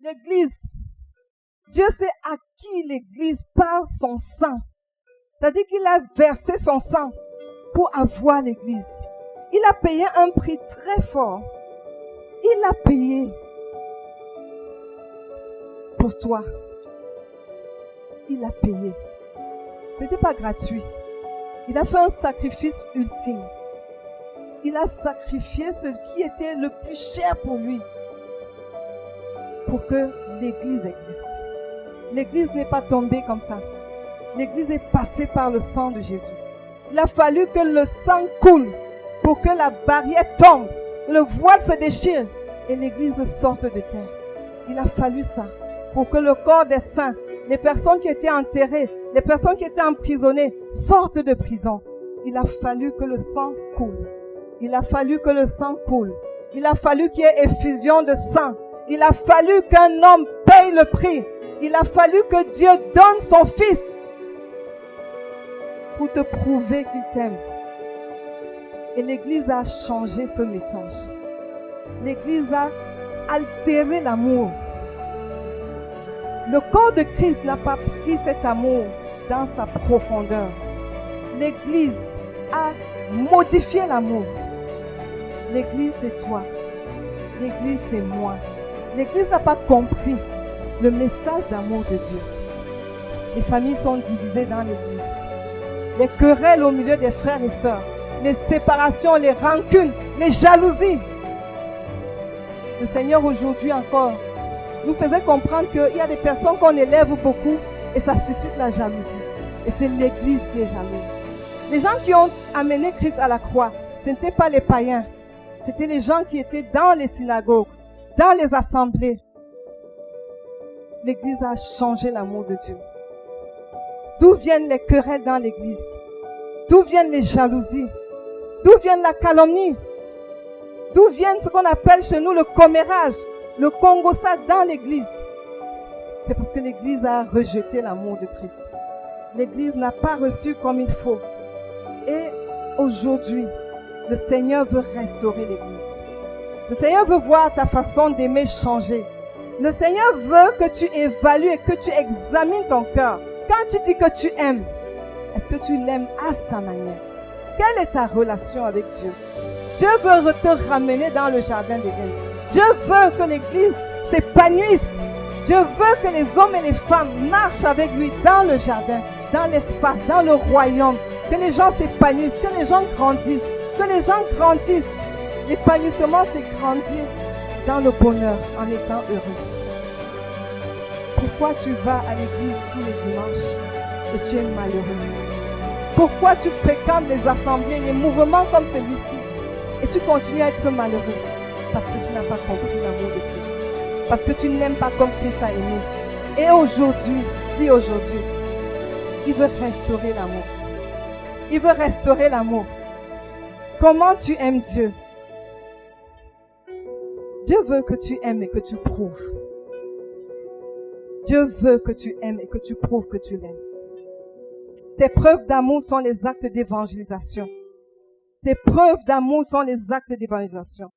L'église, Dieu sait à qui l'église par son sang. C'est-à-dire qu'il a versé son sang pour avoir l'église. Il a payé un prix très fort. Il a payé pour toi. Il a payé. Ce n'était pas gratuit. Il a fait un sacrifice ultime. Il a sacrifié ce qui était le plus cher pour lui, pour que l'église existe. L'église n'est pas tombée comme ça. L'église est passée par le sang de Jésus. Il a fallu que le sang coule pour que la barrière tombe, le voile se déchire et l'église sorte de terre. Il a fallu ça pour que le corps des saints, les personnes qui étaient enterrées, les personnes qui étaient emprisonnées sortent de prison. Il a fallu que le sang coule. Il a fallu que le sang coule. Il a fallu qu'il y ait effusion de sang. Il a fallu qu'un homme paye le prix. Il a fallu que Dieu donne son fils pour te prouver qu'il t'aime. Et l'Église a changé ce message. L'Église a altéré l'amour. Le corps de Christ n'a pas pris cet amour dans sa profondeur. L'Église a modifié l'amour. L'Église, c'est toi. L'Église, c'est moi. L'Église n'a pas compris le message d'amour de Dieu. Les familles sont divisées dans l'Église. Les querelles au milieu des frères et sœurs, les séparations, les rancunes, les jalousies. Le Seigneur aujourd'hui encore nous faisait comprendre qu'il y a des personnes qu'on élève beaucoup et ça suscite la jalousie. Et c'est l'Église qui est jalouse. Les gens qui ont amené Christ à la croix, ce n'étaient pas les païens. C'était les gens qui étaient dans les synagogues, dans les assemblées. L'Église a changé l'amour de Dieu. D'où viennent les querelles dans l'Église? D'où viennent les jalousies? D'où vient la calomnie? D'où vient ce qu'on appelle chez nous le commérage, le congossa dans l'Église? C'est parce que l'Église a rejeté l'amour de Christ. L'Église n'a pas reçu comme il faut. Et aujourd'hui, le Seigneur veut restaurer l'Église. Le Seigneur veut voir ta façon d'aimer changer. Le Seigneur veut que tu évalues et que tu examines ton cœur. Quand tu dis que tu aimes, est-ce que tu l'aimes à sa manière? Quelle est ta relation avec Dieu? Dieu veut te ramener dans le jardin d'Éden. Dieu veut que l'Église s'épanouisse. Dieu veut que les hommes et les femmes marchent avec lui dans le jardin, dans l'espace, dans le royaume. Que les gens s'épanouissent, que les gens grandissent, que les gens grandissent. L'épanouissement, c'est grandir dans le bonheur en étant heureux. Pourquoi tu vas à l'église tous les dimanches et tu es malheureux? Pourquoi tu fréquentes les assemblées, les mouvements comme celui-ci et tu continues à être malheureux? Parce que tu n'as pas compris l'amour de Christ. Parce que tu n'aimes pas comme Christ a aimé. Et aujourd'hui, dis aujourd'hui, il veut restaurer l'amour. Il veut restaurer l'amour. Comment tu aimes Dieu? Dieu veut que tu aimes et que tu prouves. Dieu veut que tu aimes et que tu prouves que tu l'aimes. Tes preuves d'amour sont les actes d'évangélisation. Tes preuves d'amour sont les actes d'évangélisation.